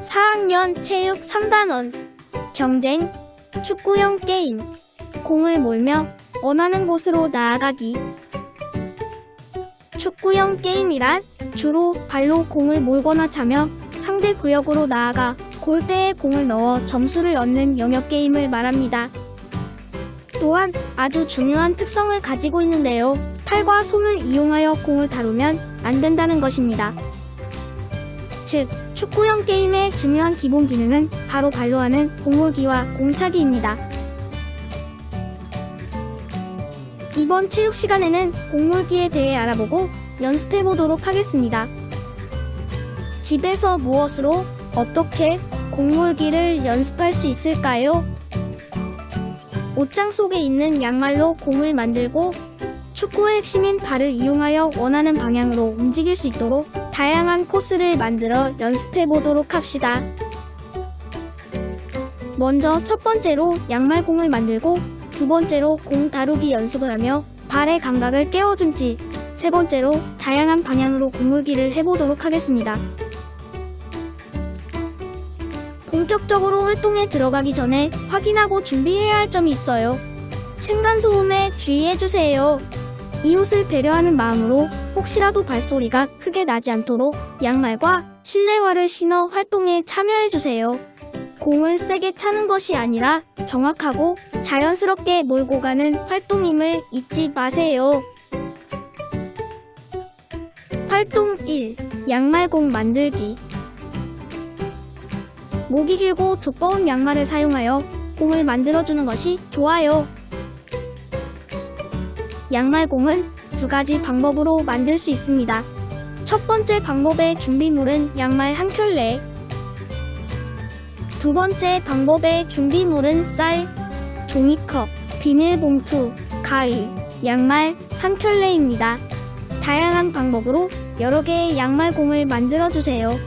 4학년 체육 3단원 경쟁 축구형 게임 공을 몰며 원하는 곳으로 나아가기. 축구형 게임이란 주로 발로 공을 몰거나 차며 상대 구역으로 나아가 골대에 공을 넣어 점수를 얻는 영역 게임을 말합니다. 또한 아주 중요한 특성을 가지고 있는데요. 팔과 손을 이용하여 공을 다루면 안 된다는 것입니다. 즉, 축구형 게임의 중요한 기본 기능은 바로 발로 하는 공몰기와 공차기입니다. 이번 체육 시간에는 공몰기에 대해 알아보고 연습해보도록 하겠습니다. 집에서 무엇으로 어떻게 공몰기를 연습할 수 있을까요? 옷장 속에 있는 양말로 공을 만들고 축구의 핵심인 발을 이용하여 원하는 방향으로 움직일 수 있도록 다양한 코스를 만들어 연습해보도록 합시다. 먼저 첫 번째로 양말공을 만들고 두 번째로 공 다루기 연습을 하며 발의 감각을 깨워준 뒤 세 번째로 다양한 방향으로 공몰기를 해보도록 하겠습니다. 본격적으로 활동에 들어가기 전에 확인하고 준비해야 할 점이 있어요. 층간소음에 주의해주세요. 이웃을 배려하는 마음으로 혹시라도 발소리가 크게 나지 않도록 양말과 실내화를 신어 활동에 참여해주세요. 공을 세게 차는 것이 아니라 정확하고 자연스럽게 몰고 가는 활동임을 잊지 마세요. 활동 1. 양말공 만들기. 목이 길고 두꺼운 양말을 사용하여 공을 만들어주는 것이 좋아요. 양말공은 두 가지 방법으로 만들 수 있습니다. 첫 번째 방법의 준비물은 양말 한 켤레. 두 번째 방법의 준비물은 쌀, 종이컵, 비닐봉투, 가위, 양말 한 켤레입니다. 다양한 방법으로 여러 개의 양말공을 만들어주세요.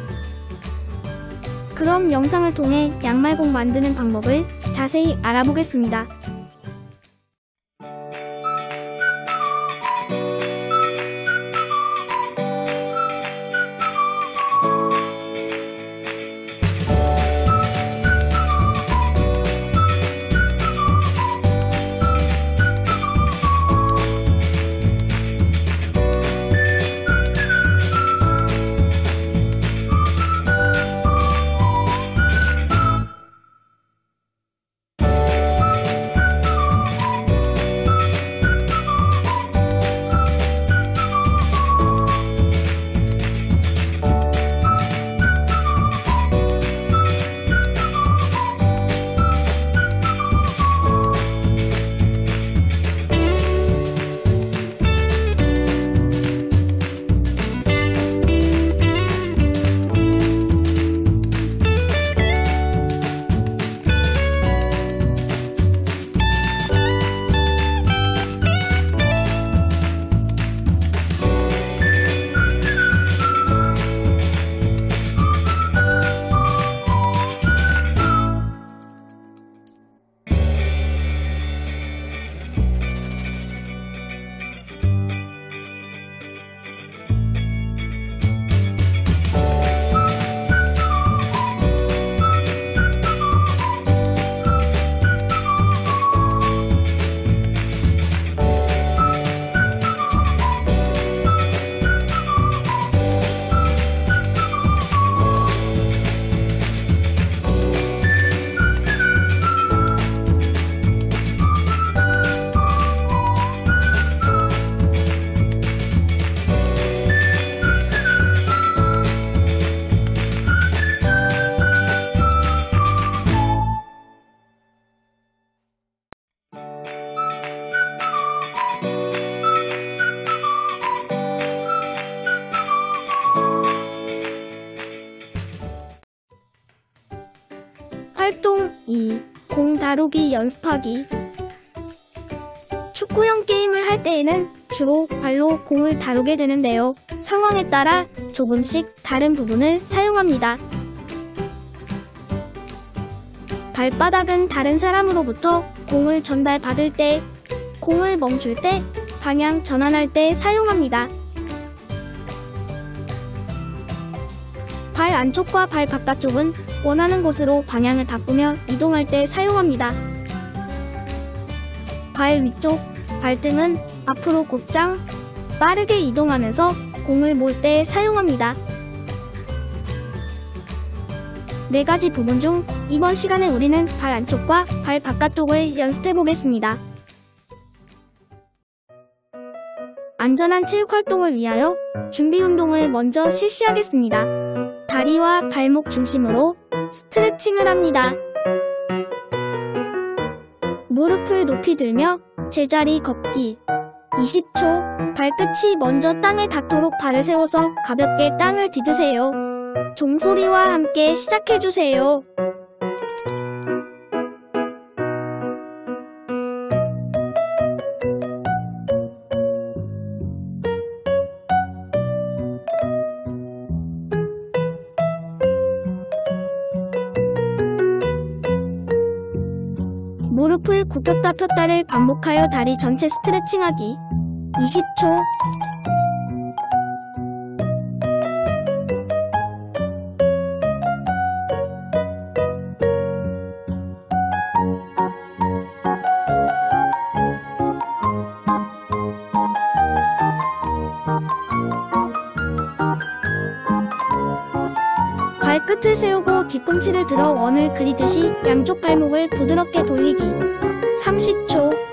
그럼 영상을 통해 양말공 만드는 방법을 자세히 알아보겠습니다. 활동 2. 공 다루기 연습하기. 축구형 게임을 할 때에는 주로 발로 공을 다루게 되는데요. 상황에 따라 조금씩 다른 부분을 사용합니다. 발바닥은 다른 사람으로부터 공을 전달받을 때, 공을 멈출 때, 방향 전환할 때 사용합니다. 발 발 안쪽과 발 바깥쪽은 원하는 곳으로 방향을 바꾸며 이동할 때 사용합니다. 발 위쪽, 발등은 앞으로 곧장 빠르게 이동하면서 공을 몰 때 사용합니다. 4가지 부분 중 이번 시간에 우리는 발 안쪽과 발 바깥쪽을 연습해 보겠습니다. 안전한 체육 활동을 위하여 준비 운동을 먼저 실시하겠습니다. 다리와 발목 중심으로 스트레칭을 합니다. 무릎을 높이 들며 제자리 걷기 20초. 발끝이 먼저 땅에 닿도록 발을 세워서 가볍게 땅을 디드세요. 종소리와 함께 시작해주세요. 무릎을 굽혔다 폈다를 반복하여 다리 전체 스트레칭하기 20초. 발끝을 세우고 뒤꿈치를 들어 원을 그리듯이 양쪽 발목을 부드럽게 돌리기 30초.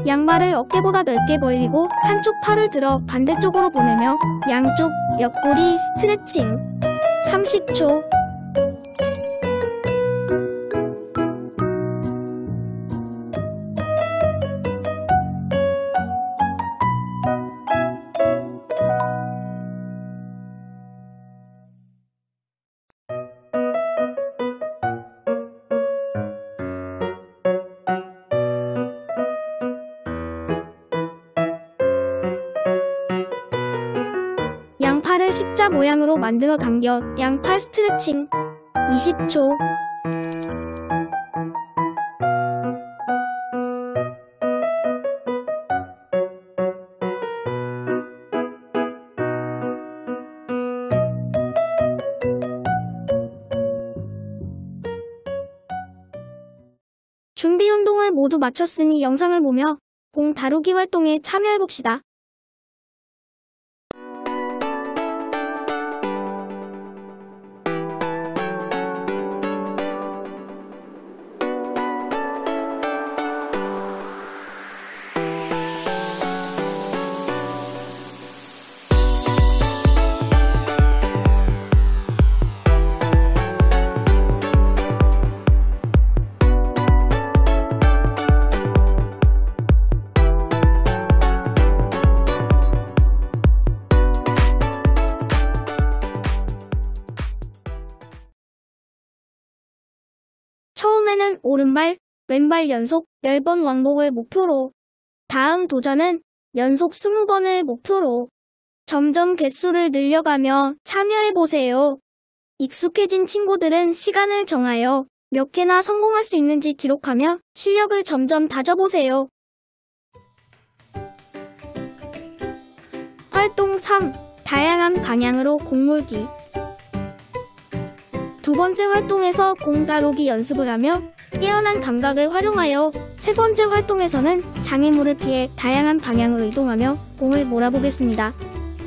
양발을 어깨보다 넓게 벌리고 한쪽 팔을 들어 반대쪽으로 보내며 양쪽 옆구리 스트레칭 30초. 양팔을 십자 모양으로 만들어 당겨 양팔 스트레칭 20초. 준비 운동을 모두 마쳤으니 영상을 보며 공 다루기 활동에 참여해봅시다. 처음에는 오른발, 왼발 연속 10번 왕복을 목표로, 다음 도전은 연속 20번을 목표로 점점 개수를 늘려가며 참여해보세요. 익숙해진 친구들은 시간을 정하여 몇 개나 성공할 수 있는지 기록하며 실력을 점점 다져보세요. 활동 3. 다양한 방향으로 공 몰기. 두 번째 활동에서 공 다루기 연습을 하며 뛰어난 감각을 활용하여 세 번째 활동에서는 장애물을 피해 다양한 방향으로 이동하며 공을 몰아보겠습니다.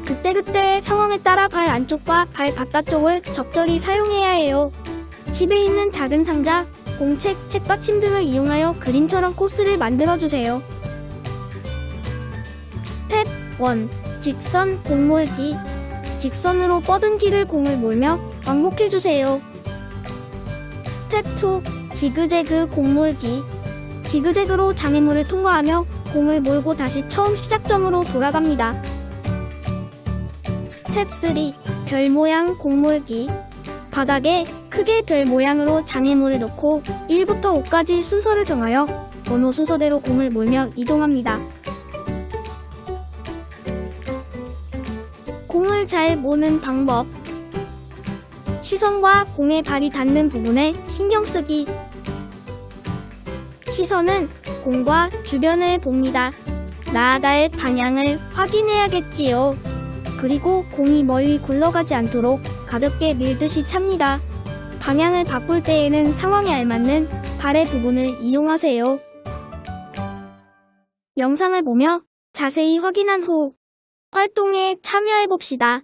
그때그때의 상황에 따라 발 안쪽과 발 바깥쪽을 적절히 사용해야 해요. 집에 있는 작은 상자, 공책, 책받침 등을 이용하여 그림처럼 코스를 만들어주세요. 스텝 1. 직선 공 몰기. 직선으로 뻗은 길을 공을 몰며 왕복해주세요. 스텝 2. 지그재그 공 몰기. 지그재그로 장애물을 통과하며 공을 몰고 다시 처음 시작점으로 돌아갑니다. 스텝 3. 별 모양 공 몰기. 바닥에 크게 별 모양으로 장애물을 놓고 1부터 5까지 순서를 정하여 번호 순서대로 공을 몰며 이동합니다. 공을 잘 모는 방법. 시선과 공의 발이 닿는 부분에 신경 쓰기. 시선은 공과 주변을 봅니다. 나아갈 방향을 확인해야겠지요. 그리고 공이 멀리 굴러가지 않도록 가볍게 밀듯이 찹니다. 방향을 바꿀 때에는 상황에 알맞는 발의 부분을 이용하세요. 영상을 보며 자세히 확인한 후 활동에 참여해봅시다.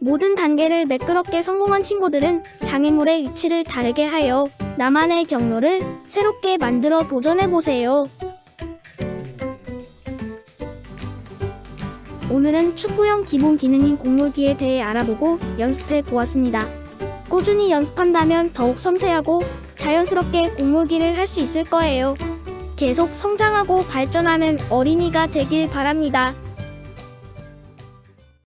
모든 단계를 매끄럽게 성공한 친구들은 장애물의 위치를 다르게 하여 나만의 경로를 새롭게 만들어 도전해보세요. 오늘은 축구용 기본 기능인 공몰기에 대해 알아보고 연습해 보았습니다. 꾸준히 연습한다면 더욱 섬세하고 자연스럽게 공몰기를 할 수 있을 거예요. 계속 성장하고 발전하는 어린이가 되길 바랍니다.